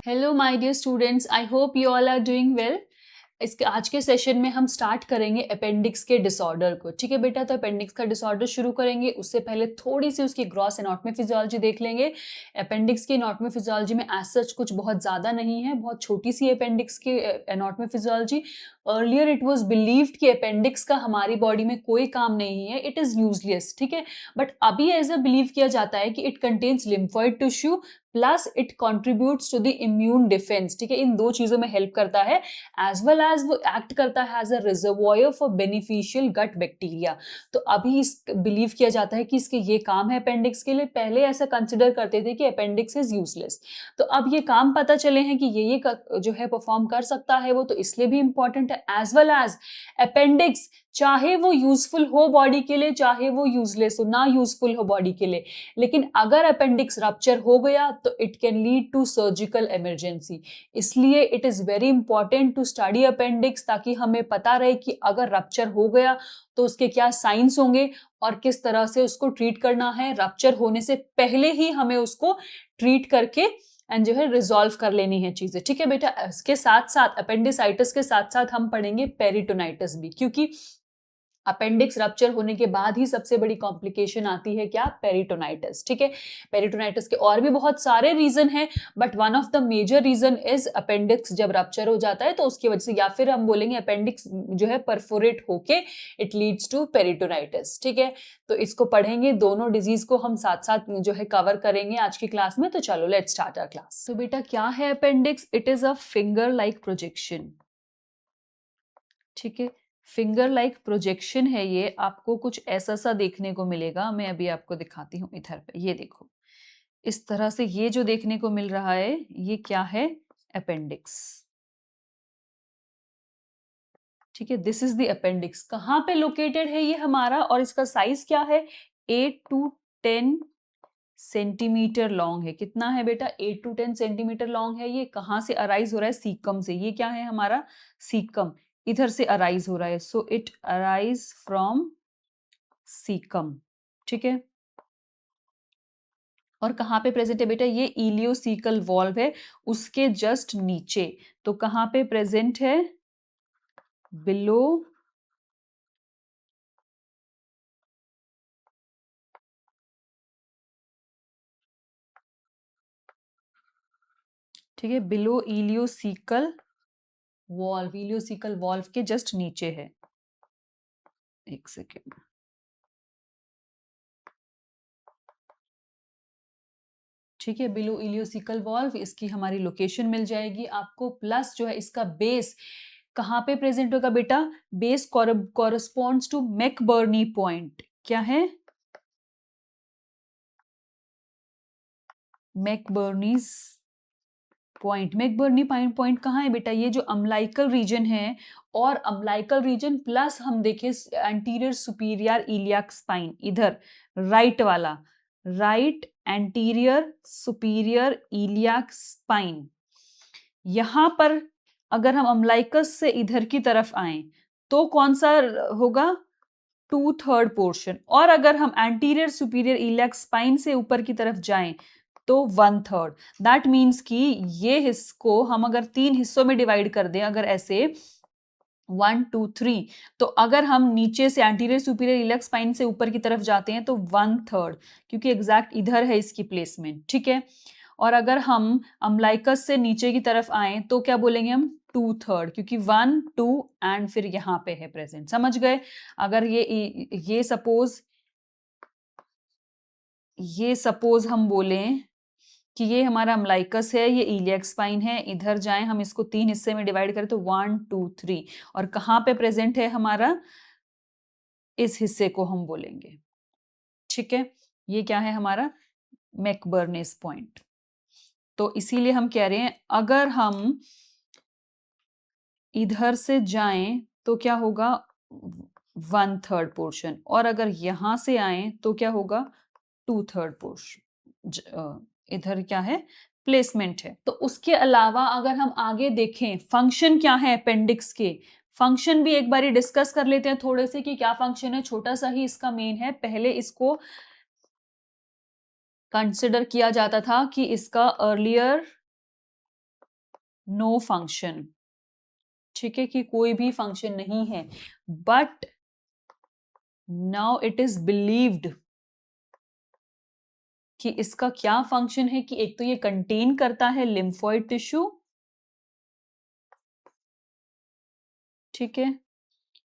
Hello my dear students, I hope you all are doing well. इसके आज के session में हम स्टार्ट करेंगे अपेंडिक्स के डिसऑर्डर को। ठीक है बेटा, तो अपेंडिक्स का डिसऑर्डर शुरू करेंगे उससे पहले थोड़ी सी उसकी ग्रॉस एनाटॉमी फिजियोलॉजी देख लेंगे। अपेंडिक्स की एनाटॉमी फिजियोलॉजी में एज सच कुछ बहुत ज़्यादा नहीं है, बहुत छोटी सी अपेंडिक्स की anatomy physiology. Earlier it was believed कि अपेंडिक्स का हमारी बॉडी में कोई काम नहीं है, इट इज़ यूजलेस। ठीक है, बट अभी ऐसा बिलीव किया जाता है कि it contains lymphoid tissue plus it contributes to the immune defence. ठीक है, इन दो चीज़ों में हेल्प करता है, एज वेल एज वो एक्ट करता है as a reservoir for beneficial gut bacteria. तो अभी इस बिलीव किया जाता है कि इसके ये काम है अपेंडिक्स के लिए। पहले ऐसा कंसिडर करते थे कि अपेंडिक्स इज यूजलेस, तो अब ये काम पता चले हैं कि ये जो है परफॉर्म कर सकता है वो, तो इसलिए भी इंपॉर्टेंट है। एज वेल एज अपेंडिक्स चाहे वो यूजफुल हो बॉडी के लिए, चाहे वो यूजलेस हो, ना यूजफुल हो बॉडी के लिए, लेकिन अगर अपेंडिक्स रप्चर हो गया तो it can lead to surgical emergency. इसलिए it is very important to study appendix, ताकि हमें पता रहे कि अगर रप्चर हो गया तो उसके क्या साइंस होंगे और किस तरह से उसको ट्रीट करना है। रप्चर होने से पहले ही हमें उसको ट्रीट करके एंड जो है रिजॉल्व कर लेनी है चीजें। ठीक है बेटा, इसके साथ साथ अपेंडिसाइटिस के साथ साथ हम पढ़ेंगे पेरिटोनाइटिस भी, क्योंकि अपेंडिक्स रप्चर होने के बाद ही सबसे बड़ी कॉम्प्लिकेशन आती है क्या, पेरिटोनाइटिस। ठीक है, पेरिटोनाइटिस के और भी बहुत सारे रीजन हैं, but one of the major reason is appendix जब रप्चर हो जाता है तो उसकी वजह से, या फिर हम बोलेंगे अपेंडिक्स जो है परफोरेट होके इट लीड्स टू पेरिटोनाइटिस। ठीक है, तो इसको पढ़ेंगे, दोनों डिजीज को हम साथ साथ जो है कवर करेंगे आज की क्लास में। तो चलो लेट्स स्टार्ट आवर क्लास। तो बेटा क्या है appendix? It is a finger like projection. ठीक है, फिंगर लाइक प्रोजेक्शन है ये। आपको कुछ ऐसा सा देखने को मिलेगा, मैं अभी आपको दिखाती हूँ। इधर पे ये देखो, इस तरह से ये जो देखने को मिल रहा है ये क्या है, अपेंडिक्स। ठीक है, दिस इज द अपेंडिक्स। कहाँ पे लोकेटेड है ये हमारा, और इसका साइज क्या है, 8 to 10 सेंटीमीटर लॉन्ग है। कितना है बेटा, 8 to 10 सेंटीमीटर लॉन्ग है। ये कहाँ से अराइज हो रहा है, सीकम से। ये क्या है हमारा, सीकम, इधर से अराइज हो रहा है। So it arise from caecum. ठीक है, और कहाँ पे प्रेजेंट है बेटा, ये इलियोसीकल वॉल्व है उसके जस्ट नीचे। तो कहाँ पे प्रेजेंट है, बिलो ठीक है, बिलो इलियोसीकल वॉल्व, इलियोसीकल वॉल्व के जस्ट नीचे है। एक सेकेंड, ठीक है, बिलो इलियोसिकल वॉल्व, इसकी हमारी लोकेशन मिल जाएगी आपको। प्लस जो है इसका बेस कहाँ पे प्रेजेंट होगा बेटा, base corresponds to McBurney point. क्या है, मैकबर्नीज पॉइंट। मैकबर्नी पॉइंट कहाँ है बेटा, ये जो अम्लाइकल रीजन है, और अम्लाइकल रीजन प्लस हम देखें एंटीरियर सुपीरियर इलियाक स्पाइन, इधर राइट वाला, right anterior superior iliac spine. यहां पर अगर हम अम्लाइकस से इधर की तरफ आए तो कौन सा होगा, 2/3 पोर्शन। और अगर हम एंटीरियर सुपीरियर इलियाक स्पाइन से ऊपर की तरफ जाएं तो 1/3। दैट मीन्स कि ये हिस्सों हम अगर 3 हिस्सों में डिवाइड कर दें, अगर ऐसे 1 2 3, तो अगर हम नीचे से एंटीरियर सुपीरियर इलियाक स्पाइन से ऊपर की तरफ जाते हैं तो 1/3, क्योंकि एग्जैक्ट इधर है इसकी प्लेसमेंट। ठीक है, और अगर हम अम्लाइकस से नीचे की तरफ आए तो क्या बोलेंगे हम, 2/3, क्योंकि 1 2 एंड फिर यहाँ पे है प्रेजेंट। समझ गए? अगर ये सपोज हम बोलें कि ये हमारा अम्लाइकस है, ये इलियक स्पाइन है, इधर जाएं हम इसको 3 हिस्से में डिवाइड करें तो 1 2 3, और कहाँ पे प्रेजेंट है हमारा, इस हिस्से को हम बोलेंगे। ठीक है, ये क्या है हमारा, मैकबर्नीज पॉइंट। तो इसीलिए हम कह रहे हैं अगर हम इधर से जाएं तो क्या होगा, 1/3 पोर्शन, और अगर यहां से आए तो क्या होगा, 2/3 पोर्शन। इधर क्या है, प्लेसमेंट है। तो उसके अलावा अगर हम आगे देखें फंक्शन क्या है अपेंडिक्स के, फंक्शन भी एक बारी डिस्कस कर लेते हैं थोड़े से कि क्या फंक्शन है। छोटा सा ही इसका मेन है, पहले इसको कंसिडर किया जाता था कि इसका अर्लियर नो फंक्शन, ठीक है, कि कोई भी फंक्शन नहीं है, but now it is believed कि इसका क्या फंक्शन है, कि एक तो ये कंटेन करता है लिम्फोइड टिश्यू, ठीक है,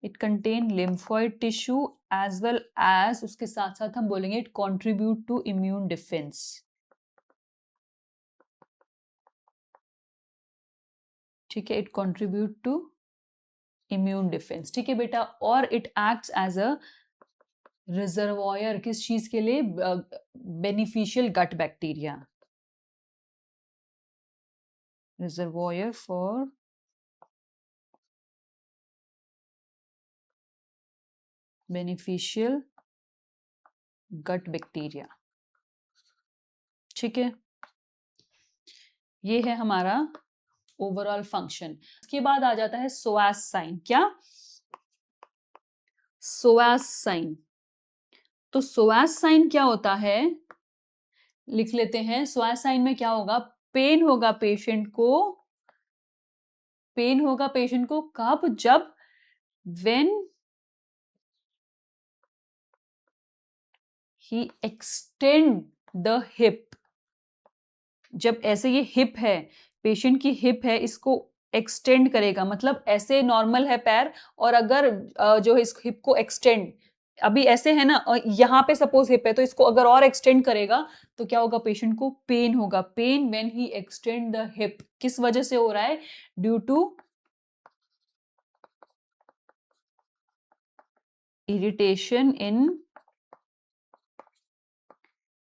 it contain lymphoid tissue as well as, उसके साथ साथ हम बोलेंगे it contribute to immune defence, ठीक है, it contribute to immune defence, ठीक है बेटा, और it acts as a reservoir, किस चीज के लिए, beneficial gut bacteria, reservoir for beneficial gut bacteria, ठीक है, ये है हमारा ओवरऑल फंक्शन। उसके बाद आ जाता है सोआस साइन, क्या, सोआस साइन, तो सोआस साइन क्या होता है, लिख लेते हैं, सोआस साइन में क्या होगा, पेन होगा पेशेंट को, पेन होगा पेशेंट को कब, जब when he extend the hip, जब ऐसे ये हिप है, पेशेंट की हिप है, इसको एक्सटेंड करेगा, मतलब ऐसे नॉर्मल है पैर, और अगर जो है इस हिप को एक्सटेंड, अभी ऐसे है ना, और यहाँ पे सपोज हिप है, तो इसको अगर और एक्सटेंड करेगा तो क्या होगा, पेशेंट को पेन होगा, pain when he extend the hip, किस वजह से हो रहा है, ड्यू टू इरिटेशन इन,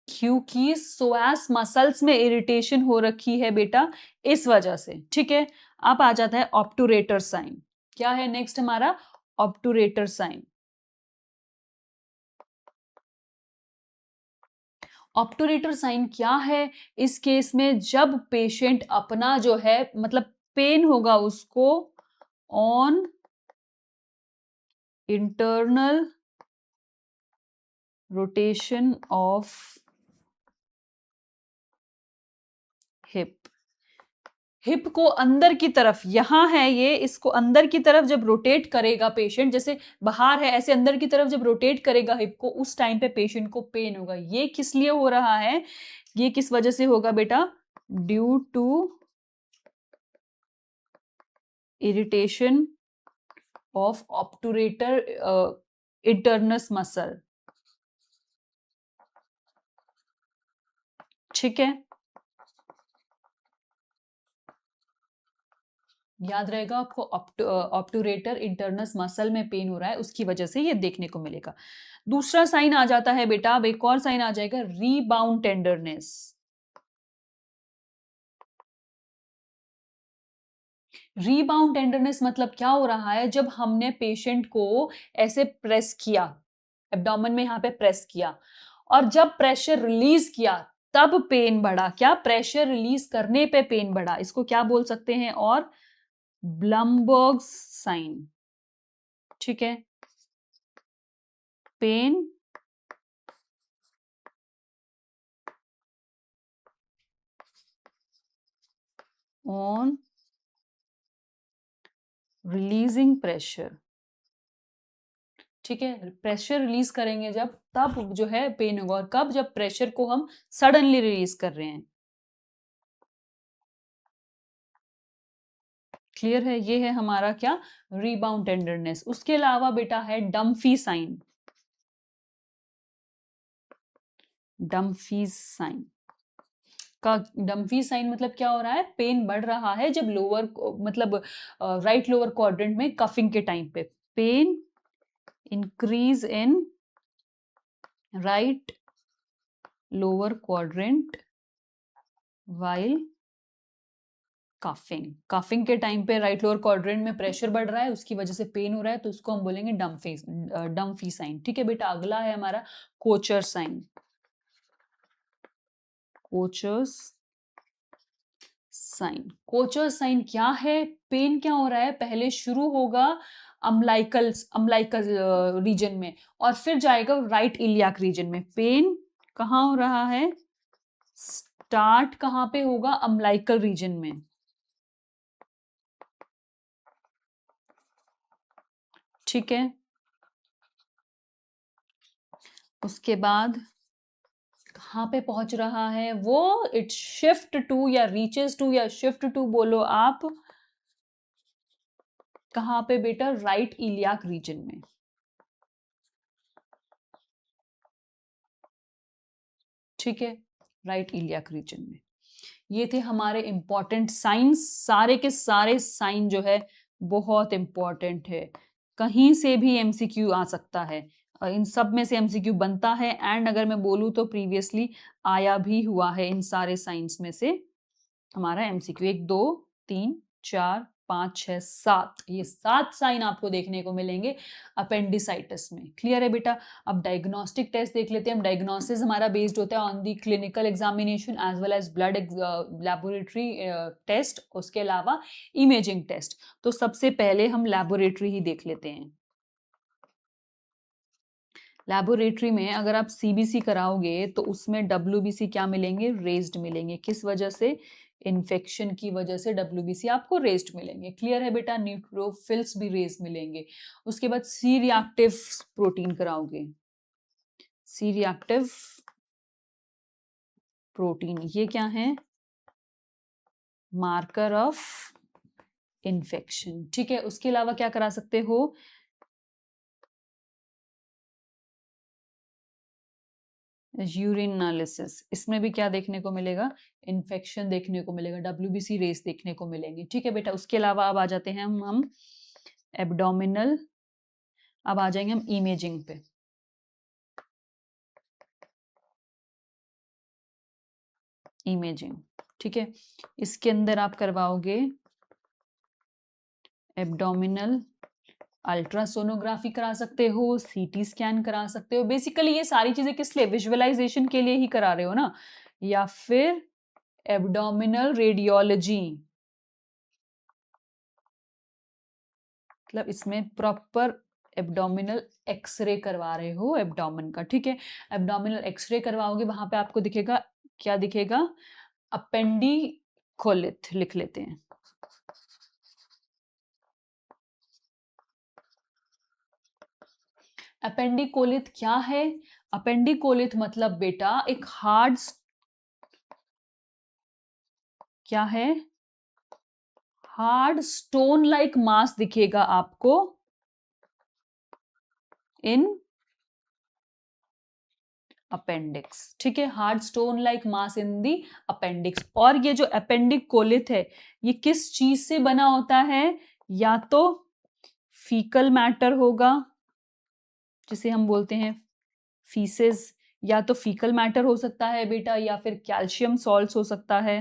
क्योंकि सोआस मसल्स में इरिटेशन हो रखी है बेटा, इस वजह से, ठीक है। अब आ जाता है ऑब्टूरेटर साइन, क्या है नेक्स्ट हमारा, ऑब्टूरेटर साइन, ऑब्टूरेटर साइन क्या है, इस केस में जब पेशेंट अपना जो है, मतलब पेन होगा उसको on internal rotation of hip, hip को अंदर की तरफ, यहां है ये, इसको अंदर की तरफ जब रोटेट करेगा पेशेंट, जैसे बाहर है ऐसे अंदर की तरफ जब रोटेट करेगा हिप को, उस टाइम पे पेशेंट को पेन होगा, ये किस लिए हो रहा है, ये किस वजह से होगा बेटा, due to irritation of obturator internus muscle, ठीक है, याद रहेगा आपको, ऑब्टूरेटर इंटरनस मसल में पेन हो रहा है, उसकी वजह से ये देखने को मिलेगा। दूसरा साइन आ जाता है बेटा, अब एक और साइन आ जाएगा, रीबाउंड टेंडरनेस, रीबाउंड टेंडरनेस मतलब क्या हो रहा है, जब हमने पेशेंट को ऐसे प्रेस किया, एब्डोमेन में यहाँ पे प्रेस किया, और जब प्रेशर रिलीज किया तब पेन बढ़ा, क्या, प्रेशर रिलीज करने पे पेन बढ़ा, इसको क्या बोल सकते हैं, और ब्लमबर्ग साइन, ठीक है, पेन ऑन रिलीजिंग प्रेशर, ठीक है, प्रेशर रिलीज करेंगे जब, तब जो है पेन होगा, और कब, जब प्रेशर को हम सडनली रिलीज कर रहे हैं, क्लियर है, ये है हमारा क्या, रीबाउंड टेंडरनेस। उसके अलावा बेटा है डम्फी साइन, डम्फी साइन का, डम्फी साइन मतलब क्या हो रहा है, पेन बढ़ रहा है जब लोअर, मतलब राइट लोअर क्वाड्रेंट में कफिंग के टाइम पे, pain increase in right lower quadrant while coughing, coughing के टाइम पे राइट लोअर क्वाड्रेंट में प्रेशर बढ़ रहा है, उसकी वजह से पेन हो रहा है, तो उसको हम बोलेंगे डम्फी साइन, ठीक है बेटा। अगला है हमारा Kocher sign, Kocher's sign, Kocher sign क्या है, पेन क्या हो रहा है, पहले शुरू होगा अम्लाइकल, अम्लाइकल रीजन में, और फिर जाएगा राइट इलियाक रीजन में, पेन कहाँ हो रहा है, स्टार्ट कहाँ पे होगा, अम्लाइकल रीजन में, ठीक है, उसके बाद कहाँ पे पहुंच रहा है वो, इट शिफ्ट टू या रीचेस टू या शिफ्ट टू बोलो आप, कहाँ पे बेटा, राइट इलियाक रीजन में। ठीक है, राइट इलियाक रीजन में। ये थे हमारे इंपॉर्टेंट साइंस, सारे के सारे साइन जो है बहुत इंपॉर्टेंट है, कहीं से भी एमसीक्यू आ सकता है, इन सब में से एमसीक्यू बनता है, एंड अगर मैं बोलूँ तो प्रीवियसली आया भी हुआ है इन सारे साइंस में से हमारा एमसीक्यू। 1 2 3 4 5 6 7, ये 7 साइन आपको देखने को मिलेंगे अपेंडिसाइटिस में। क्लियर है बेटा? अब डायग्नोस्टिक टेस्ट देख लेते हैं हम। डायग्नोसिस हमारा बेस्ड होता है on the clinical examination as well as blood laboratory test, उसके अलावा इमेजिंग टेस्ट। तो सबसे पहले हम लैबोरेटरी ही देख लेते हैं। लैबोरेटरी में अगर आप सीबीसी कराओगे तो उसमें डब्ल्यूबीसी क्या मिलेंगे, रेज्ड मिलेंगे। किस वजह से? इन्फेक्शन की वजह से डब्ल्यूबीसी आपको रेज्ड मिलेंगे। क्लियर है बेटा? न्यूट्रोफिल्स भी रेज मिलेंगे। उसके बाद सी रिएक्टिव प्रोटीन कराओगे, सी रिएक्टिव प्रोटीन, ये क्या है? Marker of infection. ठीक है, उसके अलावा क्या करा सकते हो? यूरिन एनालिसिस, इसमें भी क्या देखने को मिलेगा? इन्फेक्शन देखने को मिलेगा, डब्ल्यूबीसी रेस देखने को मिलेंगे। ठीक है बेटा, उसके अलावा अब आ जाते हैं हम एब्डोमिनल, अब आ जाएंगे हम इमेजिंग पे। इमेजिंग, ठीक है, इसके अंदर आप करवाओगे एब्डोमिनल अल्ट्रासोनोग्राफी करा सकते हो, सीटी स्कैन करा सकते हो। बेसिकली ये सारी चीजें किस लिए? विजुअलाइजेशन के लिए ही करा रहे हो ना। या फिर एब्डोमिनल रेडियोलॉजी, मतलब इसमें प्रॉपर एब्डोमिनल एक्सरे करवा रहे हो एब्डोमेन का। ठीक है, एब्डोमिनल एक्सरे करवाओगे, वहां पे आपको दिखेगा, क्या दिखेगा? अपेंडिकोलिथ लिख लेते हैं। अपेंडिकोलिथ क्या है? अपेंडिकोलिथ मतलब बेटा एक हार्ड, क्या है? हार्ड स्टोन लाइक मास दिखेगा आपको इन अपेंडिक्स। ठीक है, हार्ड स्टोन लाइक मास इन दी अपेंडिक्स। और ये जो अपेंडिक कोलिथ है ये किस चीज से बना होता है? या तो फीकल मैटर होगा, जिसे हम बोलते हैं फीसेस, या तो फीकल मैटर हो सकता है बेटा, या फिर कैल्शियम सॉल्ट्स हो सकता है।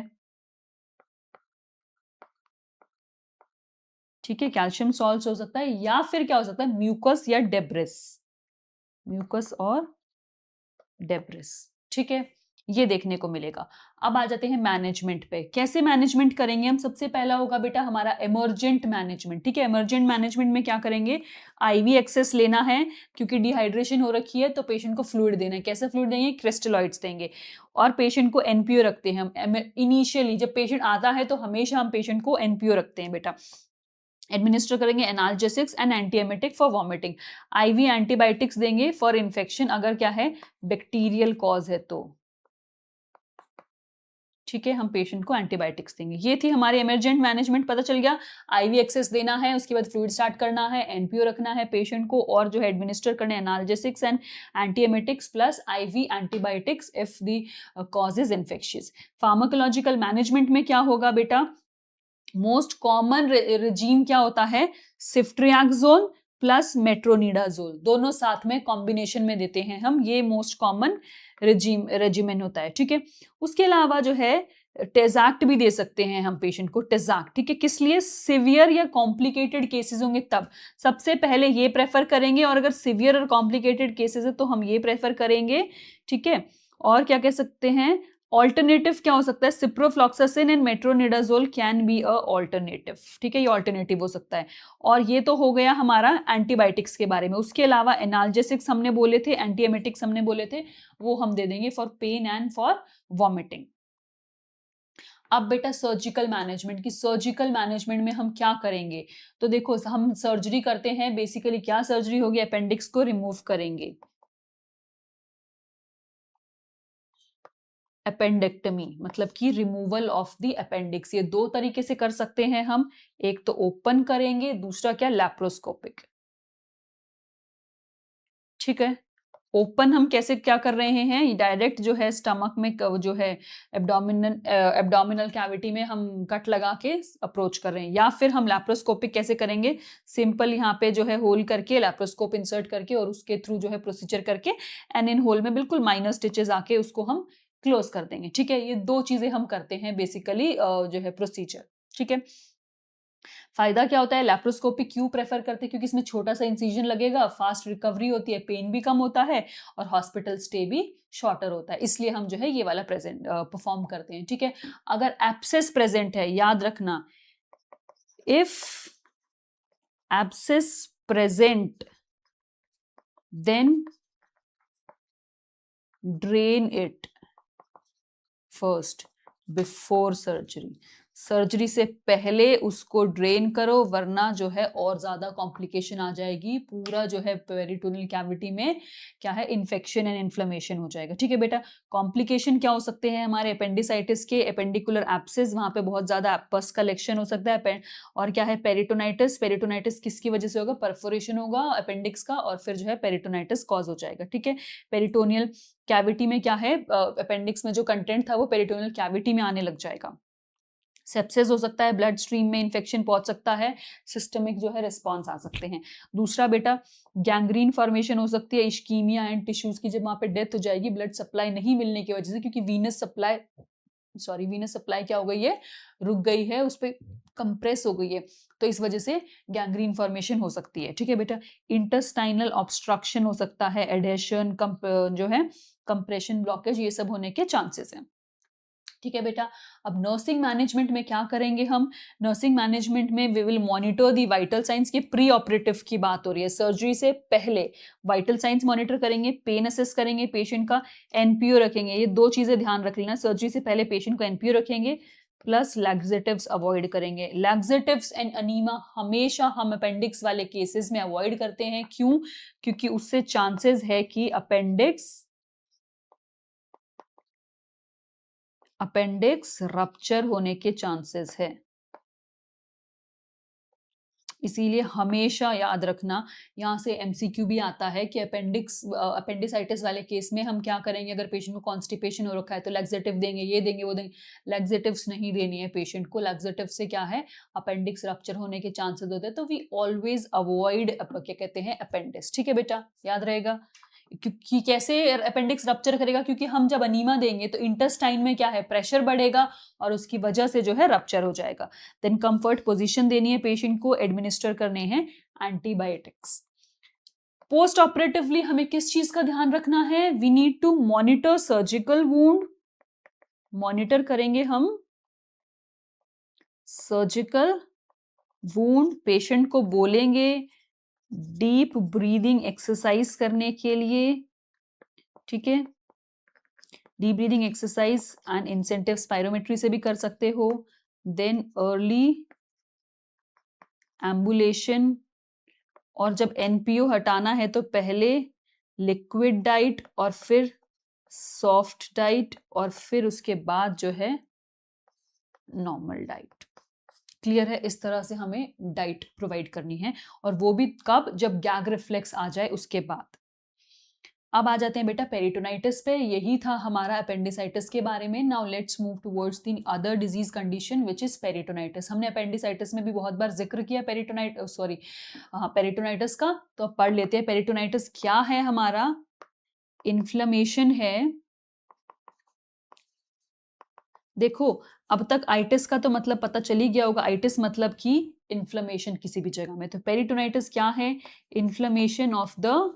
ठीक है, कैल्शियम सॉल्ट्स हो सकता है, या फिर क्या हो सकता है? म्यूकस या डेब्रिस, म्यूकस और डेब्रिस। ठीक है, ये देखने को मिलेगा। अब आ जाते हैं मैनेजमेंट पे। कैसे मैनेजमेंट करेंगे हम? सबसे पहला होगा बेटा हमारा इमरजेंट मैनेजमेंट। ठीक है, इमरजेंट मैनेजमेंट में क्या करेंगे? आईवी एक्सेस लेना है, क्योंकि डिहाइड्रेशन हो रखी है तो पेशेंट को फ्लूइड देना है। कैसे फ्लूइड देंगे? क्रिस्टलॉइड्स देंगे। और पेशेंट को एनपीओ रखते हैं हम। इनिशियली जब पेशेंट आता है तो हमेशा हम पेशेंट को एनपीओ रखते हैं बेटा। एडमिनिस्टर करेंगे analgesics and antiemetic for vomiting. IV antibiotics देंगे फॉर इन्फेक्शन, अगर क्या है? बैक्टीरियल कॉज है तो। ठीक है, हम पेशेंट को एंटीबायोटिक्स देंगे। ये थी हमारी इमरजेंट मैनेजमेंट। पता चल गया, आईवी एक्सेस देना है, उसके बाद फ्लूइड स्टार्ट करना है, एनपीओ रखना है पेशेंट को, और जो है एडमिनिस्टर करने analgesics and antiemetics plus IV antibiotics if the cause is infectious. Pharmacological management में क्या होगा बेटा? मोस्ट कॉमन रेजीम क्या होता है? सिफ्ट्रियाक्सोन प्लस मेट्रोनिडाजोल, दोनों साथ में कॉम्बिनेशन में देते हैं हम, ये मोस्ट कॉमन रेजिमेन होता है। ठीक है, उसके अलावा जो है टेजाक्ट भी दे सकते हैं हम पेशेंट को, टेजाक्ट। ठीक है, किस लिए? सिवियर या कॉम्प्लिकेटेड केसेस होंगे तब सबसे पहले ये प्रेफर करेंगे, और अगर सिवियर और कॉम्प्लिकेटेड केसेस है तो हम ये प्रेफर करेंगे। ठीक है, और क्या कह सकते हैं? ऑल्टरनेटिव क्या हो सकता है? Ciprofloxacin and metronidazole can be a alternative. ठीक है, ये ऑल्टरनेटिव हो सकता है। और ये तो हो गया हमारा एंटीबायोटिक्स के बारे में। उसके अलावा एनाल्जेसिक्स हमने बोले थे, एंटीएमेटिक्स हमने बोले थे, वो हम दे देंगे for pain and for vomiting. अब बेटा सर्जिकल मैनेजमेंट की, सर्जिकल मैनेजमेंट में हम क्या करेंगे? तो देखो हम सर्जरी करते हैं, बेसिकली क्या सर्जरी होगी? अपेंडिक्स को रिमूव करेंगे, अपेंडेक्टमी मतलब कि रिमूवल ऑफ द अपेंडिक्स। ये दो तरीके से कर सकते हैं हम, एक तो ओपन करेंगे, दूसरा क्या, लैप्रोस्कोपिक। ठीक है, ओपन हम कैसे क्या कर रहे हैं, डायरेक्ट जो है स्टमक में जो है एब्डोमिनल कैविटी में हम कट लगा के अप्रोच कर रहे हैं, या फिर हम लैप्रोस्कोपिक कैसे करेंगे, सिंपल यहाँ पे जो है होल करके लैप्रोस्कोप इंसर्ट करके और उसके थ्रू जो है प्रोसीजर करके एंड इन होल में बिल्कुल माइनर स्टिचेस आके उसको हम क्लोज कर देंगे। ठीक है, ये दो चीजें हम करते हैं बेसिकली जो है प्रोसीजर। ठीक है, फायदा क्या होता है, लैप्रोस्कोपी क्यों प्रेफर करते हैं, क्योंकि इसमें छोटा सा इंसिजन लगेगा, फास्ट रिकवरी होती है, पेन भी कम होता है और हॉस्पिटल स्टे भी शॉर्टर होता है, इसलिए हम जो है ये वाला प्रेजेंट परफॉर्म करते हैं। ठीक है, अगर एब्सेस प्रेजेंट है, याद रखना, if abscess present then drain it first before surgery. Surgery से पहले उसको ड्रेन करो, वरना जो है और ज्यादा कॉम्प्लिकेशन आ जाएगी, पूरा जो है पेरिटोनियल कैविटी में क्या है, इन्फेक्शन एंड इन्फ्लेमेशन हो जाएगा। ठीक है बेटा, कॉम्प्लिकेशन क्या हो सकते हैं हमारे अपेंडिसाइटिस के, एपेंडिकुलर एब्सेस, वहां पे बहुत ज्यादा पस कलेक्शन हो सकता है, और क्या है पेरिटोनाइटिस, पेरिटोनाइटिस किसकी वजह से होगा, परफोरेशन होगा अपेंडिक्स का, और फिर जो है पेरिटोनाइटिस कॉज हो जाएगा। ठीक है, पेरिटोनियल कैविटी में क्या है, अपेंडिक्स में जो कंटेंट था वो पेरिटोनियल कैविटी में आने लग जाएगा, सेप्सिस हो सकता है, ब्लड स्ट्रीम में इन्फेक्शन पहुंच सकता है, सिस्टमिक जो है रिस्पॉन्स आ सकते हैं। दूसरा बेटा, गैंग्रीन फॉर्मेशन हो सकती है, इश्कीमिया एंड टिश्यूज की जब वहां पे डेथ हो जाएगी ब्लड सप्लाई नहीं मिलने की वजह से, क्योंकि वीनस सप्लाई क्या हो गई है, रुक गई है, उस पर कंप्रेस हो गई है, तो इस वजह से गैंग्रीन फॉर्मेशन हो सकती है। ठीक है बेटा, इंटेस्टाइनल ऑब्स्ट्रक्शन हो सकता है, एडेशन जो है कंप्रेशन ब्लॉकेज, ये सब होने के चांसेस हैं। ठीक है बेटा, अब नर्सिंग मैनेजमेंट में क्या करेंगे हम, नर्सिंग मैनेजमेंट में we will monitor the vital signs की, प्री ऑपरेटिव की बात हो रही है, सर्जरी से पहले वाइटल साइंस मॉनिटर करेंगे, पेन असेस करेंगे, पेशेंट का एनपीओ रखेंगे, ये दो चीजें ध्यान रख लेना, सर्जरी से पहले पेशेंट को एनपीओ रखेंगे, प्लस लैक्सेटिव्स अवॉइड करेंगे। लैक्सेटिव्स एंड अनीमा हमेशा हम अपेंडिक्स वाले केसेस में अवॉइड करते हैं, क्यों, क्योंकि उससे चांसेस है कि अपेंडिक्स रप्चर होने के चांसेस है, इसीलिए हमेशा याद रखना, यहाँ से एमसीक्यू भी आता है कि अपेंडिसाइटिस वाले केस में हम क्या करेंगे, अगर पेशेंट को कॉन्स्टिपेशन हो रखा है तो लैक्सेटिव देंगे, ये देंगे वो देंगे, लैक्सेटिव्स नहीं देनी है पेशेंट को, लैक्सेटिव से क्या है, अपेंडिक्स रप्चर होने के चांसेस होते हैं, तो वी ऑलवेज अवॉइड क्या कहते हैं, अपेंडिक्स। ठीक है बेटा, याद रहेगा, क्योंकि कैसे अपेंडिक्स रप्चर करेगा, क्योंकि हम जब अनीमा देंगे तो इंटेस्टाइन में क्या है, प्रेशर बढ़ेगा और उसकी वजह से जो है रप्चर हो जाएगा। देन कंफर्ट पोजीशन देनी है पेशेंट को, एडमिनिस्टर करने हैं एंटीबायोटिक्स। पोस्ट ऑपरेटिवली हमें किस चीज का ध्यान रखना है, we need to monitor surgical wound, monitor करेंगे हम सर्जिकल वुंड, पेशेंट को बोलेंगे डीप ब्रीदिंग एक्सरसाइज करने के लिए। ठीक है, deep breathing exercise and incentive spirometry से भी कर सकते हो। देन अर्ली एम्बुलेशन, और जब एनपीओ हटाना है तो पहले लिक्विड डाइट और फिर सॉफ्ट डाइट और फिर उसके बाद जो है नॉर्मल डाइट। क्लियर है, इस तरह से हमें डाइट प्रोवाइड करनी है, और वो भी कब, जब गैग रिफ्लेक्स आ जाए उसके बाद। अब आ जाते हैं बेटा पेरिटोनाइटिस पे, यही था हमारा अपेंडिसाइटिस के बारे में। Now let's move towards the other disease condition which is peritonitis. हमने अपेंडिसाइटिस में भी बहुत बार जिक्र किया पेरिटोनाइटिस का, तो अब पढ़ लेते हैं पेरिटोनाइटिस क्या है। हमारा इन्फ्लेमेशन है, देखो अब तक आइटिस का तो मतलब पता चल ही गया होगा, आइटिस मतलब कि इन्फ्लेमेशन किसी भी जगह में, तो पेरिटोनाइटिस क्या है, inflammation of the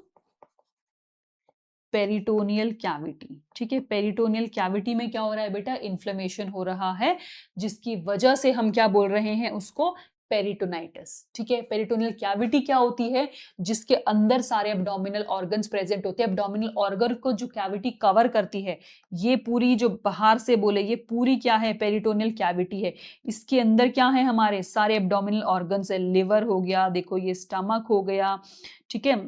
peritoneal cavity. ठीक है, पेरिटोनियल कैविटी में क्या हो रहा है बेटा, इन्फ्लेमेशन हो रहा है, जिसकी वजह से हम क्या बोल रहे हैं उसको, पेरिटोनाइटिस। ठीक है, पेरिटोनियल कैविटी क्या होती है? जिसके अंदर सारे एब्डोमिनल ऑर्गन्स प्रेजेंट होते हैं। एब्डोमिनल ऑर्गन को जो कैविटी कवर करती है, ये पूरी जो बाहर से बोले ये पूरी क्या है? पेरिटोनियल कैविटी है। इसके अंदर क्या है? हमारे सारे एब्डोमिनल ऑर्गन्स है। लिवर हो गया, देखो ये स्टमक हो गया, ठीक है,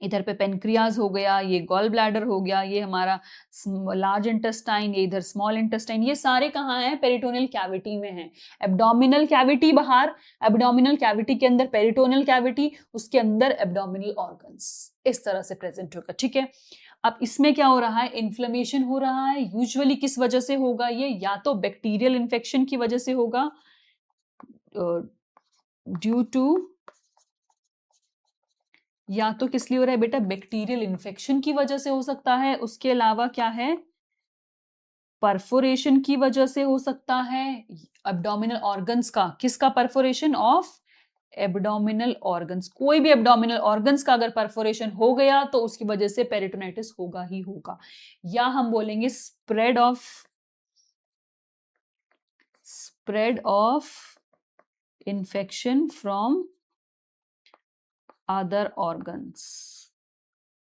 इधर पे पेनक्रियाज हो गया, ये गॉल ब्लैडर हो गया, ये हमारा लार्ज इंटेस्टाइन, ये इधर स्मॉल इंटेस्टाइन, ये सारे कहाँ हैं? पेरिटोनियल कैविटी में हैं। एब्डोमिनल कैविटी बाहर, एब्डोमिनल कैविटी के अंदर पेरिटोनियल कैविटी, उसके अंदर एब्डोमिनल ऑर्गन्स, इस तरह से प्रेजेंट होगा। ठीक है, अब इसमें क्या हो रहा है? इन्फ्लेमेशन हो रहा है। यूजुअली किस वजह से होगा ये? या तो बैक्टीरियल इन्फेक्शन की वजह से होगा, ड्यू टू, या तो किस लिए हो रहा है बेटा? बैक्टीरियल इन्फेक्शन की वजह से हो सकता है। उसके अलावा क्या है? परफोरेशन की वजह से हो सकता है। एब्डोमिनल ऑर्गन्स का, किसका परफोरेशन? Of abdominal organs. कोई भी एब्डोमिनल ऑर्गन्स का अगर परफोरेशन हो गया तो उसकी वजह से पेरिटोनाइटिस होगा ही होगा। या हम बोलेंगे spread of infection from other organs.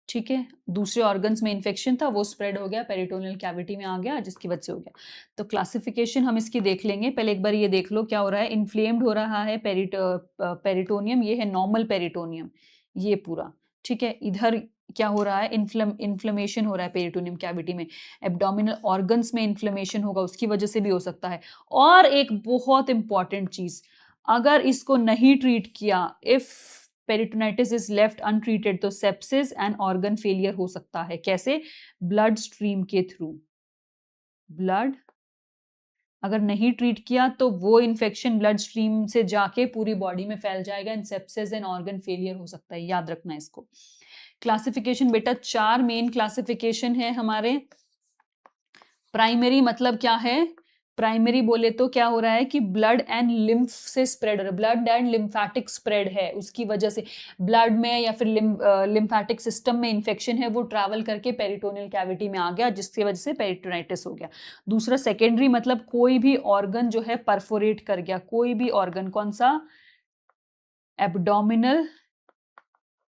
ठीक है, दूसरे ऑर्गन्स में इन्फेक्शन था, वो स्प्रेड हो गया, पेरिटोनियल कैविटी में आ गया, जिसकी वजह से हो गया। तो क्लासिफिकेशन हम इसकी देख लेंगे। पहले एक बार ये देख लो क्या हो रहा है। इन्फ्लेम्ड हो रहा है पेरिटोनियम, ये है नॉर्मल पेरिटोनियम, ये पूरा। ठीक है, इधर क्या हो रहा है? इन्फ्लेमेशन हो रहा है पेरिटोनियम कैविटी में। एब्डोमिनल ऑर्गन्स में इन्फ्लेमेशन होगा, उसकी वजह से भी हो सकता है। और एक बहुत इंपॉर्टेंट चीज, अगर इसको नहीं ट्रीट किया, if peritonitis is left untreated, तो सेप्सिस एंड ऑर्गन फेलियर हो सकता है। कैसे? ब्लड स्ट्रीम के थ्रू। ब्लड अगर नहीं ट्रीट किया तो वो इन्फेक्शन ब्लड स्ट्रीम से जाके पूरी बॉडी में फैल जाएगा, and sepsis and organ failure हो सकता है। याद रखना इसको। क्लासिफिकेशन बेटा 4 मेन क्लासिफिकेशन है हमारे। प्राइमरी मतलब क्या है? प्राइमरी बोले तो क्या हो रहा है कि ब्लड एंड लिम्फ से स्प्रेड हो रहा है, ब्लड एंड लिम्फैटिक स्प्रेड है, उसकी वजह से ब्लड में या फिर लिम्फैटिक सिस्टम में इन्फेक्शन है, वो ट्रैवल करके पेरिटोनियल कैविटी में आ गया, जिसकी वजह से पेरिटोनाइटिस हो गया। दूसरा सेकेंडरी मतलब कोई भी ऑर्गन जो है परफोरेट कर गया, कोई भी ऑर्गन, कौन सा? एब्डोमिनल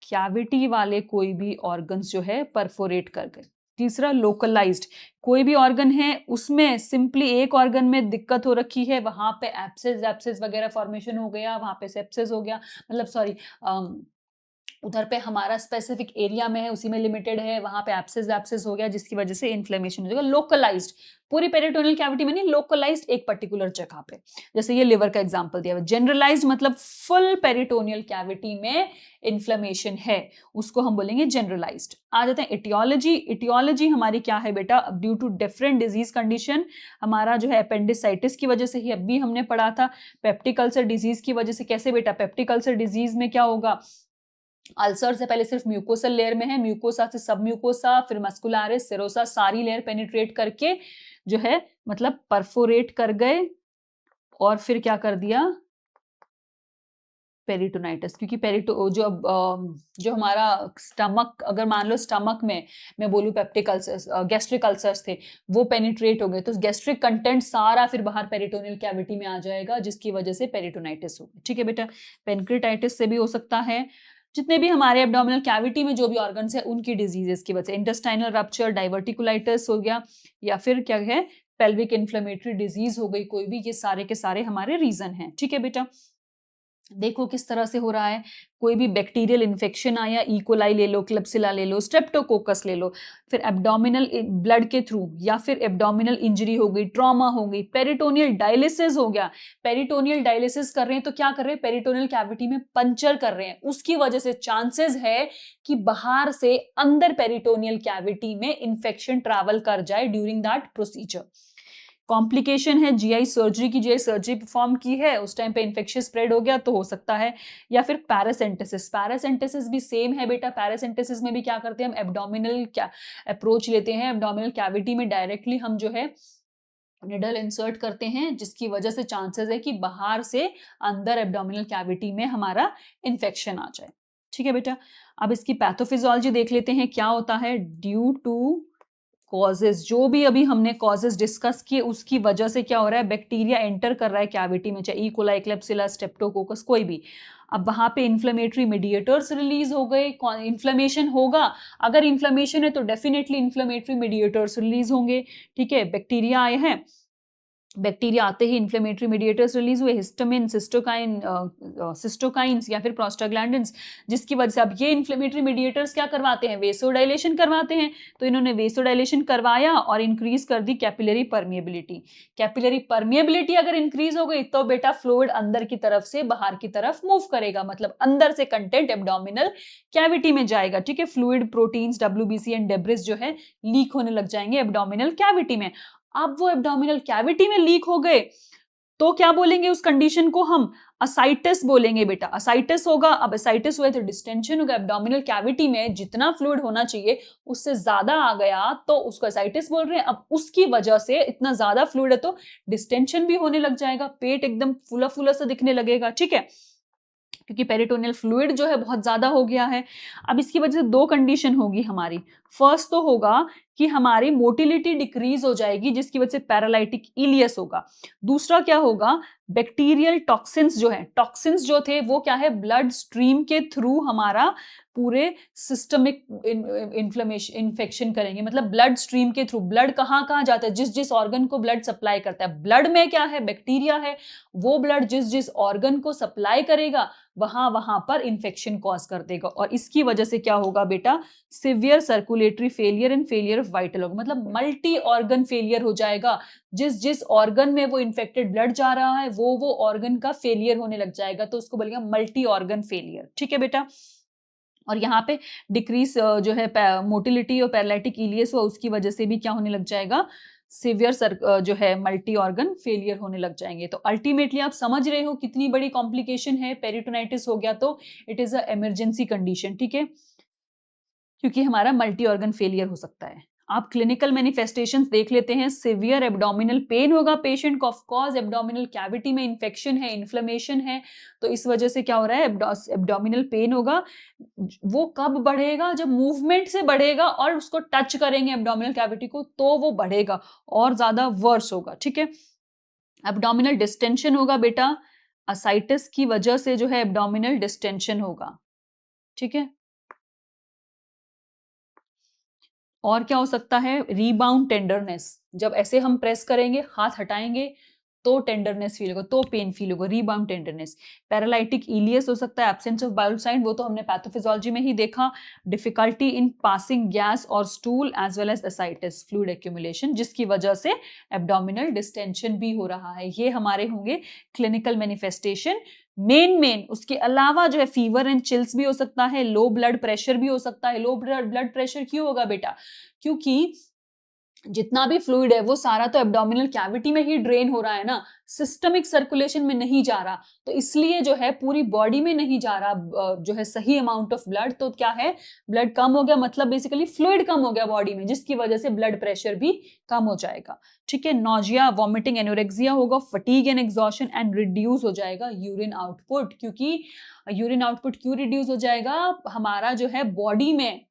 कैविटी वाले कोई भी ऑर्गन्स जो है परफोरेट कर गए। तीसरा लोकलाइज्ड, कोई भी ऑर्गन है उसमें सिंपली एक ऑर्गन में दिक्कत हो रखी है, वहां पे एब्सेस वगैरह फॉर्मेशन हो गया, वहां पे सेप्सिस हो गया, मतलब सॉरी उधर पे हमारा स्पेसिफिक एरिया में है, उसी में लिमिटेड है, वहां पे एब्सेस हो गया, जिसकी वजह से इन्फ्लेमेशन हो जाएगा। लोकलाइज्ड, पूरी पेरिटोनियल कैविटी में नहीं, लोकलाइज्ड एक पर्टिकुलर जगह पे, जैसे ये लिवर का एग्जांपल दिया हुआ। जनरलाइज्ड मतलब फुल पेरिटोनियल कैविटी में इन्फ्लेमेशन है, उसको हम बोलेंगे जनरलाइज्ड। आ जाते हैं इटियोलॉजी। इटियोलॉजी हमारी क्या है बेटा? Due to different disease condition, हमारा जो है अपेंडिसाइटिस की वजह से ही अभी हमने पढ़ा था। पेप्टिक अल्सर डिजीज की वजह से, कैसे बेटा? पेप्टिक अल्सर डिजीज में क्या होगा? अल्सर से पहले सिर्फ म्यूकोसल लेयर में है, म्यूकोसा से सब म्यूकोसा, फिर मस्कुलारिस, सेरोसा, सारी लेयर पेनिट्रेट करके जो है मतलब परफोरेट कर गए, और फिर क्या कर दिया? पेरिटोनाइटिस। क्योंकि जो हमारा स्टमक, अगर मान लो स्टमक में मैं बोलूं पेप्टिक अल्सर्स, गैस्ट्रिक अल्सर्स थे, वो पेनिट्रेट हो गए, तो गैस्ट्रिक कंटेंट सारा फिर बाहर पेरिटोनियल कैविटी में आ जाएगा, जिसकी वजह से पेरिटोनाइटिस होगी। ठीक है बेटा, पेनक्रेटाइटिस से भी हो सकता है। जितने भी हमारे एब्डोमिनल कैविटी में जो भी ऑर्गन्स है उनकी डिजीजेस की वजह से, इंटेस्टाइनल रप्चर, डाइवर्टिकुलाइटिस हो गया, या फिर क्या है पेल्विक इन्फ्लेमेटरी डिजीज हो गई कोई भी, ये सारे के सारे हमारे रीजन हैं। ठीक है बेटा, देखो किस तरह से हो रहा है। कोई भी बैक्टीरियल इन्फेक्शन आया, इकोलाई ले लो, क्लेप्सिला ले लो, स्ट्रेप्टोकोकस ले लो, फिर एब्डोमिनल ब्लड के थ्रू, या फिर एब्डोमिनल इंजरी हो गई, ट्रॉमा हो गई, पेरिटोनियल डायलिसिस हो गया। पेरिटोनियल डायलिसिस कर रहे हैं तो क्या कर रहे हैं? पेरिटोनियल कैविटी में पंचर कर रहे हैं, उसकी वजह से चांसेस है कि बाहर से अंदर पेरिटोनियल कैविटी में इंफेक्शन ट्रैवल कर जाए ड्यूरिंग दैट प्रोसीजर। कॉम्प्लिकेशन है, जीआई सर्जरी की, जीआई सर्जरी परफॉर्म की है, उस टाइम पे इन्फेक्शन स्प्रेड हो गया तो हो सकता है। या फिर पैरासेंटेसिस, पैरासेंटेसिस भी सेम है बेटा। पैरासेंटेसिस में भी क्या करते हैं हम? एब्डोमिनल क्या अप्रोच लेते हैं, एब्डोमिनल कैविटी में डायरेक्टली हम जो है निडल इंसर्ट करते हैं, जिसकी वजह से चांसेस है कि बाहर से अंदर एब्डोमिनल कैविटी में हमारा इन्फेक्शन आ जाए। ठीक है बेटा, अब इसकी पैथोफिजियोलॉजी देख लेते हैं क्या होता है। ड्यू टू कॉजेज, जो भी अभी हमने कॉजेज डिस्कस किए उसकी वजह से क्या हो रहा है, बैक्टीरिया एंटर कर रहा है कैविटी में, चाहे ई कोलाई, क्लेप्सिला, स्ट्रेप्टोकोकस, कोई भी। अब वहां पे इन्फ्लेमेटरी मीडिएटर्स रिलीज हो गए, इन्फ्लेमेशन होगा, अगर इन्फ्लेमेशन है तो डेफिनेटली इन्फ्लेमेटरी मीडिएटर्स रिलीज होंगे। ठीक है, बैक्टीरिया आए हैं, बैक्टीरिया आते ही इन्फ्लेमेटरी मीडिएटर्स रिलीज हुए, हिस्टामिन, सिस्टोकाइंस या फिर प्रोस्टाग्लैंडिन्स, जिसकी वजह से अब ये इन्फ्लेमेटरी मीडिएटर्स क्या करवाते हैं, वेसोडाइलेशन करवाते हैं। तो इन्होंने वेसोडाइलेशन करवाया और इंक्रीज कर दी कैपिलरी परमिएबिलिटी। कैपिलरी परमिएबिलिटी अगर इंक्रीज हो गई तो बेटा फ्लूइड अंदर की तरफ से बाहर की तरफ मूव करेगा, मतलब अंदर से कंटेंट एब्डोमिनल कैविटी में जाएगा। ठीक है, fluid, proteins, WBC and debris जो है लीक होने लग जाएंगे एब्डोमिनल कैविटी में। अब वो एब्डोमिनल कैविटी में लीक हो गए तो क्या बोलेंगे उस कंडीशन को, हम असाइटिस बोलेंगे बेटा। असाइटिस होगा, अब असाइटिस हुआ तो डिस्टेंशन होगा, एब्डोमिनल कैविटी में जितना फ्लूइड होना चाहिए उससे ज्यादा आ गया तो उसको असाइटिस बोल रहे हैं। अब उसकी वजह से इतना ज्यादा फ्लूइड है तो डिस्टेंशन भी होने लग जाएगा, पेट एकदम फूला फूला सा दिखने लगेगा। ठीक है, क्योंकि पेरिटोनियल फ्लूइड जो है बहुत ज्यादा हो गया है। अब इसकी वजह से दो कंडीशन होगी हमारी। फर्स्ट तो होगा कि हमारी मोटिलिटी डिक्रीज हो जाएगी जिसकी वजह से पैरालाइटिक इलियस होगा। दूसरा क्या होगा, बैक्टीरियल टॉक्सिन्स जो है, टॉक्सिन्स जो थे वो क्या है, ब्लड स्ट्रीम के थ्रू हमारा पूरे सिस्टमिक इन्फ्लेमेशन इन्फेक्शन करेंगे, मतलब ब्लड स्ट्रीम के थ्रू। ब्लड कहाँ कहाँ जाता है, जिस जिस ऑर्गन को ब्लड सप्लाई करता है, ब्लड में क्या है, बैक्टीरिया है, वो ब्लड जिस जिस ऑर्गन को सप्लाई करेगा वहां वहां पर इंफेक्शन कॉज कर देगा। और इसकी वजह से क्या होगा बेटा, severe circulatory failure and failure of vital organ, मतलब मल्टी ऑर्गन फेलियर हो जाएगा। जिस जिस ऑर्गन में वो इन्फेक्टेड ब्लड जा रहा है वो ऑर्गन का फेलियर होने लग जाएगा, तो उसको बोलेगा मल्टी ऑर्गन फेलियर। ठीक है बेटा, और यहाँ पे डिक्रीज जो है मोटिलिटी और पैरालिटिक इलियस हुआ, उसकी वजह से भी क्या होने लग जाएगा, सिवियर जो है मल्टी ऑर्गन फेलियर होने लग जाएंगे। तो अल्टीमेटली आप समझ रहे हो कितनी बड़ी कॉम्प्लिकेशन है, पेरिटोनाइटिस हो गया तो it is a emergency condition. ठीक है, क्योंकि हमारा मल्टी ऑर्गन फेलियर हो सकता है। आप क्लिनिकल मैनिफेस्टेशंस देख लेते हैं, सिवियर एब्डोमिनल पेन होगा पेशेंट को, ऑफ कोर्स एब्डोमिनल कैविटी में इन्फेक्शन है, इन्फ्लेमेशन है, तो इस वजह से क्या हो रहा है, एब्डोमिनल पेन होगा। वो कब बढ़ेगा, जब मूवमेंट से बढ़ेगा और उसको टच करेंगे एब्डोमिनल कैविटी को तो वो बढ़ेगा और ज्यादा वर्स होगा। ठीक है, एब्डोमिनल डिस्टेंशन होगा बेटा, असाइटिस की वजह से जो है एब्डोमिनल डिस्टेंशन होगा। ठीक है, और क्या हो सकता है, रीबाउंड टेंडरनेस, जब ऐसे हम प्रेस करेंगे, हाथ हटाएंगे तो टेंडरनेस फील होगा, तो पेन फील होगा, रीबाउंड टेंडरनेस। पैरालाइटिक इलियस हो सकता है, एब्सेंस ऑफ बाउल साइन, वो तो हमने पैथोफिजियोलॉजी में ही देखा। डिफिकल्टी इन पासिंग गैस और stool as well as ascites, fluid accumulation, जिसकी वजह से एब्डोमिनल डिस्टेंशन भी हो रहा है। ये हमारे होंगे क्लिनिकल मैनिफेस्टेशन मेन। उसके अलावा जो है फीवर एंड चिल्स भी हो सकता है, लो ब्लड प्रेशर भी हो सकता है। लो ब्लड प्रेशर क्यों होगा बेटा, क्योंकि जितना भी फ्लूइड है वो सारा तो एब्डोमिनल कैविटी में ही ड्रेन हो रहा है ना, सिस्टमिक सर्कुलेशन में नहीं जा रहा, तो इसलिए जो है पूरी बॉडी में नहीं जा रहा जो है सही अमाउंट ऑफ ब्लड। तो क्या है, ब्लड कम हो गया, मतलब बेसिकली फ्लूइड कम हो गया बॉडी में, जिसकी वजह से ब्लड प्रेशर भी कम हो जाएगा। ठीक है, नोजिया, वॉमिटिंग, एनोरेक्सिया होगा, fatigue and exhaustion and reduce हो जाएगा यूरिन आउटपुट। क्योंकि यूरिन आउटपुट क्यों रिड्यूस हो जाएगा, हमारा जो है बॉडी में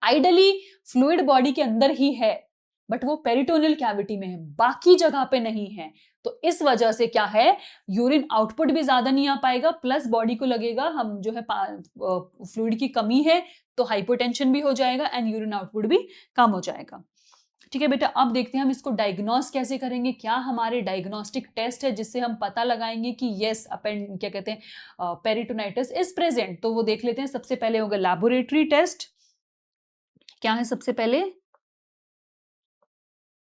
आइडली फ्लूइड बॉडी के अंदर ही है, बट वो पेरिटोनियल कैविटी में है, बाकी जगह पे नहीं है। तो इस वजह से क्या है, यूरिन आउटपुट भी ज्यादा नहीं आ पाएगा, प्लस बॉडी को लगेगा हम जो है फ्लूइड की कमी है, तो हाइपोटेंशन भी हो जाएगा एंड यूरिन आउटपुट भी कम हो जाएगा। ठीक है बेटा, अब देखते हैं हम इसको डायग्नोस कैसे करेंगे, क्या हमारे डायग्नोस्टिक टेस्ट है जिससे हम पता लगाएंगे कि यस अपेंड क्या कहते हैं पेरिटोनाइटिस इज प्रेजेंट। तो वो देख लेते हैं। सबसे पहले होगा लैबोरेटरी टेस्ट। क्या है सबसे पहले,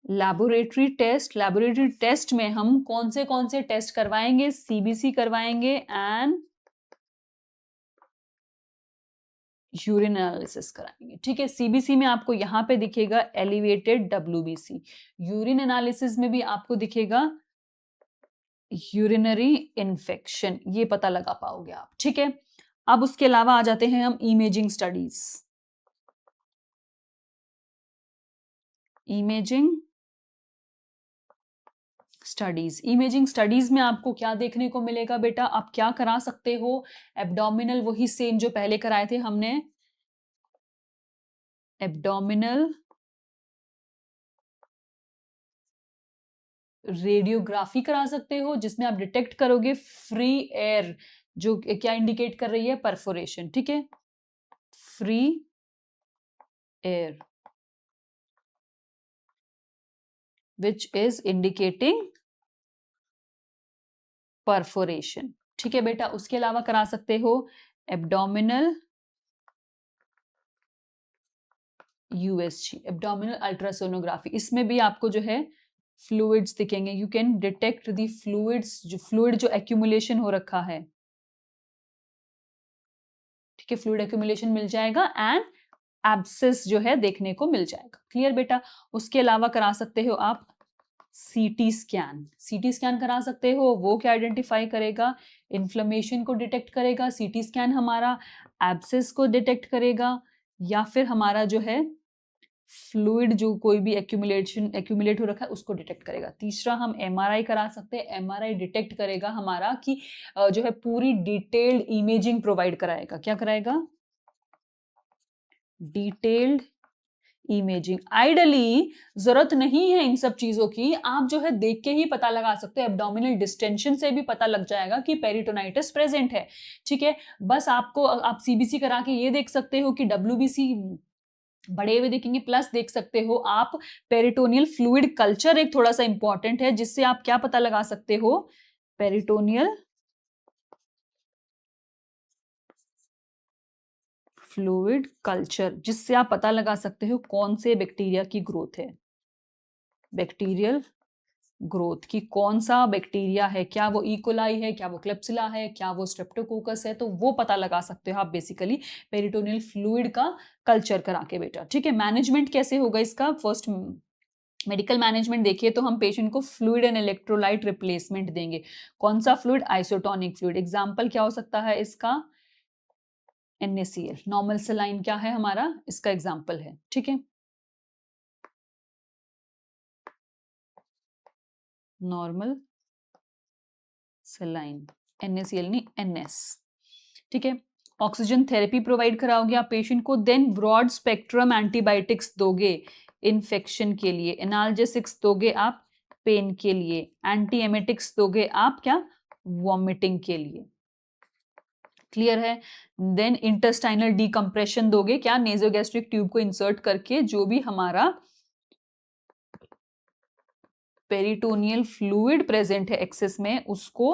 लैबोरेटरी टेस्ट। लैबोरेटरी टेस्ट में हम कौन से टेस्ट करवाएंगे, सीबीसी करवाएंगे एंड यूरिन एनालिसिस कराएंगे। ठीक है, सीबीसी में आपको यहां पे दिखेगा एलिवेटेड डब्ल्यूबीसी, यूरिन एनालिसिस में भी आपको दिखेगा यूरिनरी इन्फेक्शन, ये पता लगा पाओगे आप। ठीक है, अब उसके अलावा आ जाते हैं हम इमेजिंग स्टडीज। इमेजिंग स्टडीज में आपको क्या देखने को मिलेगा बेटा, आप क्या करा सकते हो, एब्डोमिनल वही सेम जो पहले कराए थे हमने, एब्डोमिनल रेडियोग्राफी करा सकते हो जिसमें आप डिटेक्ट करोगे फ्री एयर, जो क्या इंडिकेट कर रही है, परफोरेशन, ठीक है, free air which is indicating perforation, ठीक है बेटा। उसके अलावा करा सकते हो एब्डोमिनल यूएसजी, एब्डोमिनल अल्ट्रासोनोग्राफी, इसमें भी आपको जो है फ्लूइड्स दिखेंगे, you can detect the fluids, जो फ्लूइड जो एक्यूमुलेशन हो रखा है, ठीक है, फ्लूइड एक्यूमुलेशन मिल जाएगा एंड एब्सेस जो है देखने को मिल जाएगा। क्लियर बेटा। उसके अलावा करा सकते हो आप सीटी स्कैन, सीटी स्कैन करा सकते हो, वो क्या आइडेंटिफाई करेगा, इन्फ्लेमेशन को डिटेक्ट करेगा, सीटी स्कैन हमारा एब्सेस को डिटेक्ट करेगा, या फिर हमारा जो है फ्लूइड जो कोई भी एक्यूमुलेट हो रखा है उसको डिटेक्ट करेगा। तीसरा हम एमआरआई करा सकते हैं, एमआरआई डिटेक्ट करेगा हमारा कि जो है पूरी डिटेल्ड इमेजिंग प्रोवाइड कराएगा, क्या कराएगा, डिटेल्ड इमेजिंग। आइडली जरूरत नहीं है इन सब चीजों की, आप जो है देख के ही पता लगा सकते हो, एब्डोमिनल डिस्टेंशन से भी पता लग जाएगा कि पेरिटोनाइटिस प्रेजेंट है, ठीक है। बस आपको, आप सीबीसी करा के ये देख सकते हो कि डब्ल्यूबीसी बड़े हुए देखेंगे, प्लस देख सकते हो आप पेरिटोनियल फ्लूइड कल्चर, एक थोड़ा सा इंपॉर्टेंट है जिससे आप क्या पता लगा सकते हो, पेरिटोनियल फ्लूइड कल्चर, जिससे आप पता लगा सकते हो कौन से बैक्टीरिया की ग्रोथ है, बैक्टीरियल ग्रोथ की, कौन सा बैक्टीरिया है, क्या वो इकोलाई है, क्या वो क्लेप्सिला है, क्या वो स्ट्रेप्टोकोकस है, तो वो पता लगा सकते हो आप बेसिकली पेरिटोनियल फ्लूइड का कल्चर करा के बेटा, ठीक है। मैनेजमेंट कैसे होगा इसका, फर्स्ट मेडिकल मैनेजमेंट देखिए तो हम पेशेंट को फ्लूइड एंड इलेक्ट्रोलाइट रिप्लेसमेंट देंगे। कौन सा फ्लूइड, आइसोटोनिक फ्लूइड। एग्जांपल क्या हो सकता है इसका, NaCl, नॉर्मल सलाइन क्या है हमारा, इसका एग्जांपल है, ठीक है, नॉर्मल सलाइन, NaCl नहीं NS, ठीक है। ऑक्सीजन थेरेपी प्रोवाइड कराओगे आप पेशेंट को, देन ब्रॉड स्पेक्ट्रम एंटीबायोटिक्स दोगे इन्फेक्शन के लिए, एनाल्जेसिक्स दोगे आप पेन के लिए, एंटी एमेटिक्स दोगे आप क्या, वॉमिटिंग के लिए, क्लियर है। देन इंटेस्टाइनल डीकम्प्रेशन दोगे, क्या, नेजोगैस्ट्रिक ट्यूब को इंसर्ट करके जो भी हमारा पेरिटोनियल फ्लूइड प्रेजेंट है एक्सेस में उसको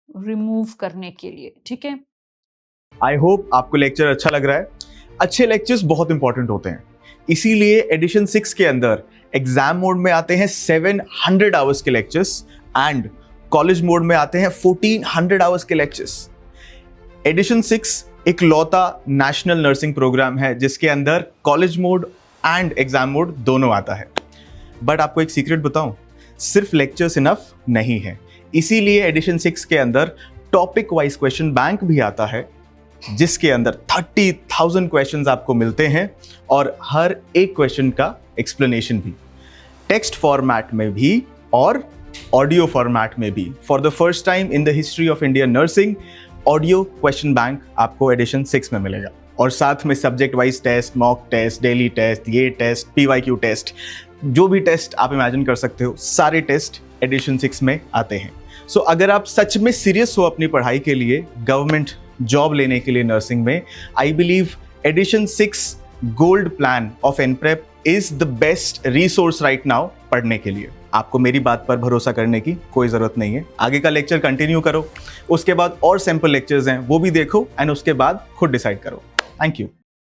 रिमूव करने के लिए, ठीक है। आई होप आपको लेक्चर अच्छा लग रहा है। अच्छे लेक्चर्स बहुत इंपॉर्टेंट होते हैं, इसीलिए एडिशन 6 के अंदर एग्जाम मोड में आते हैं 700 आवर्स के लेक्चर्स एंड कॉलेज मोड में आते हैं 1400 आवर्स के लेक्चर्स। एडिशन 6 एक लौता नेशनल नर्सिंग प्रोग्राम है जिसके अंदर college mode and exam mode दोनों आता है। बट आपको एक सीक्रेट बताऊं, सिर्फ लेक्चर्स इनफ नहीं है, इसीलिए एडिशन 6 के अंदर टॉपिक वाइज क्वेश्चन बैंक भी आता है जिसके अंदर 30,000 क्वेश्चंस आपको मिलते हैं और हर एक क्वेश्चन का एक्सप्लेनेशन भी टेक्स्ट फॉर्मेट में भी और ऑडियो फॉर्मेट में भी। For the first time in the history of Indian nursing audio question bank आपको एडिशन 6 में मिलेगा और साथ में subject wise test, mock test, daily test, ये टेस्ट, PYQ टेस्ट, जो भी टेस्ट आप इमेजिन कर सकते हो सारे टेस्ट एडिशन 6 में आते हैं। सो अगर आप सच में सीरियस हो अपनी पढ़ाई के लिए, गवर्नमेंट जॉब लेने के लिए नर्सिंग में, I believe edition 6 gold plan of NPrep is the best resource right now पढ़ने के लिए। आपको मेरी बात पर भरोसा करने की कोई जरूरत नहीं है, आगे का लेक्चर कंटिन्यू करो, उसके बाद और सैंपल लेक्चर्स हैं वो भी देखो एंड उसके बाद खुद डिसाइड करो। Thank you.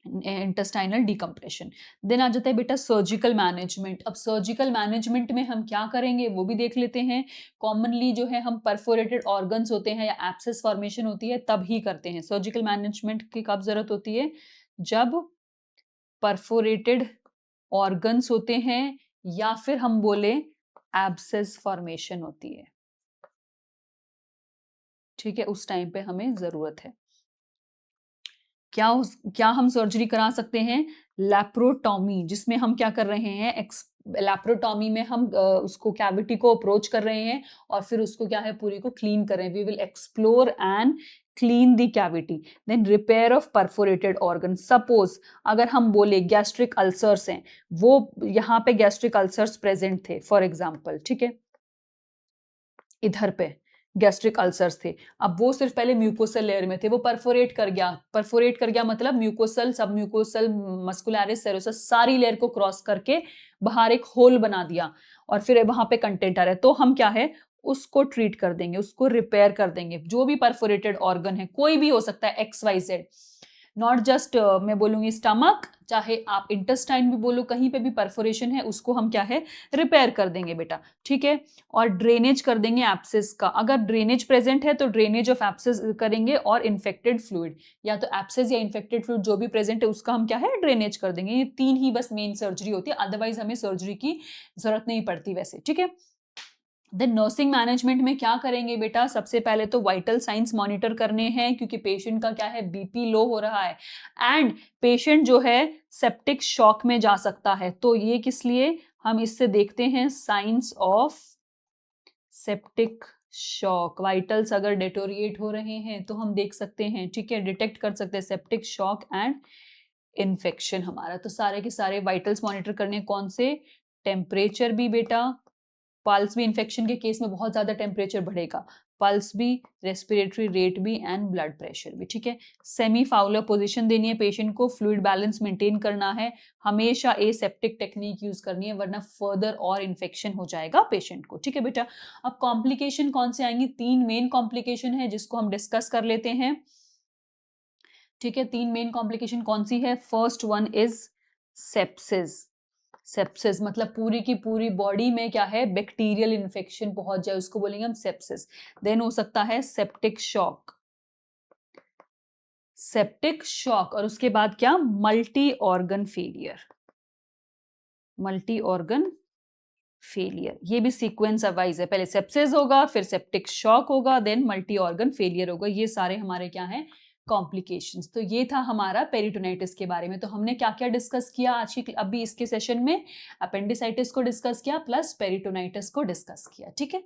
Intestinal decompression. Then आ जाता है बेटा सर्जिकल मैनेजमेंट। अब सर्जिकल मैनेजमेंट में हम क्या करेंगे वो भी देख लेते हैं। कॉमनली जो है हम परफोरेटेड ऑर्गन्स होते हैं या एब्सेस फॉर्मेशन होती है तब ही करते हैं। सर्जिकल मैनेजमेंट की कब जरूरत होती है, जब परफोरेटेड ऑर्गन्स होते हैं या फिर हम बोले एब्सेस फॉर्मेशन होती है, ठीक है, उस टाइम पे हमें जरूरत है। क्या हम सर्जरी करा सकते हैं, लैप्रोटॉमी, जिसमें हम क्या कर रहे हैं, लैप्रोटॉमी में हम उसको कैविटी को अप्रोच कर रहे हैं और फिर उसको क्या है पूरी को क्लीन कर रहे हैं। We will explore and clean the cavity. Then repair of perforated organ. Suppose अगर हम बोले गैस्ट्रिक अल्सर्स हैं, वो यहाँ पे गैस्ट्रिक अल्सर्स प्रेजेंट थे फॉर एग्जाम्पल, ठीक है, इधर पे गैस्ट्रिक अल्सर्स थे। अब वो सिर्फ पहले म्यूकोसल लेयर में थे, वो परफोरेट कर गया मतलब म्यूकोसल, सब म्यूकोसल, मस्कुलरिस, सेरोसस सारी लेयर को क्रॉस करके बाहर एक होल बना दिया और फिर वहां पे कंटेंट आ रहा है। तो हम क्या है, उसको ट्रीट कर देंगे, उसको रिपेयर कर देंगे। जो भी परफोरेटेड ऑर्गन है, कोई भी हो सकता है, XYZ, नॉट जस्ट मैं बोलूंगी स्टमक, चाहे आप इंटेस्टाइन भी बोलो, कहीं पे भी परफोरेशन है उसको हम क्या है, रिपेयर कर देंगे बेटा, ठीक है। और ड्रेनेज कर देंगे एब्सेस का, अगर ड्रेनेज प्रेजेंट है तो ड्रेनेज ऑफ एब्सेस करेंगे, और इन्फेक्टेड फ्लूइड, या तो एब्सेस या इन्फेक्टेड फ्लूइड जो भी प्रेजेंट है उसका हम क्या है, ड्रेनेज कर देंगे। ये 3 ही बस मेन सर्जरी होती है, अदरवाइज हमें सर्जरी की जरूरत नहीं पड़ती वैसे, ठीक है। देन नर्सिंग मैनेजमेंट में क्या करेंगे बेटा, सबसे पहले तो वाइटल साइंस मॉनिटर करने हैं, क्योंकि पेशेंट का क्या है, बीपी लो हो रहा है एंड पेशेंट जो है सेप्टिक शॉक में जा सकता है। तो ये किस लिए, हम इससे देखते हैं science of septic shock. Vitals अगर डेटोरिएट हो रहे हैं तो हम देख सकते हैं, ठीक है, डिटेक्ट कर सकते हैं सेप्टिक शॉक एंड इन्फेक्शन हमारा। तो सारे के सारे वाइटल्स मॉनिटर करने, कौन से, टेम्परेचर भी बेटा, पल्स भी, इन्फेक्शन के केस में बहुत ज्यादा टेम्परेचर बढ़ेगा, पल्स भी, रेस्पिरेटरी रेट भी एंड ब्लड प्रेशर भी, ठीक है। सेमी फाउलर पोजीशन देनी है पेशेंट को, फ्लूइड बैलेंस मेंटेन करना है, हमेशा एसेप्टिक टेक्निक यूज करनी है, वरना फर्दर और इन्फेक्शन हो जाएगा पेशेंट को, ठीक है बेटा। अब कॉम्प्लिकेशन कौन से आएंगी, 3 मेन कॉम्प्लिकेशन है जिसको हम डिस्कस कर लेते हैं, ठीक है। 3 मेन कॉम्प्लिकेशन कौन सी है, first one is sepsis. Sepsis मतलब पूरी की पूरी बॉडी में क्या है, बैक्टीरियल इन्फेक्शन पहुंच जाए, उसको बोलेंगे हम सेप्सिस। देन हो सकता है सेप्टिक शॉक, सेप्टिक शॉक, और उसके बाद क्या, multi organ failure, multi organ failure. ये भी सीक्वेंस वाइज है, पहले सेप्सिस होगा, फिर सेप्टिक शॉक होगा, देन मल्टी ऑर्गन फेलियर होगा। ये सारे हमारे क्या हैं, कॉम्प्लिकेशंस। तो ये था हमारा पेरिटोनाइटिस के बारे में। तो हमने क्या क्या डिस्कस किया आज की अभी इसके सेशन में, अपेंडिसाइटिस को डिस्कस किया प्लस पेरिटोनाइटिस को डिस्कस किया, ठीक है।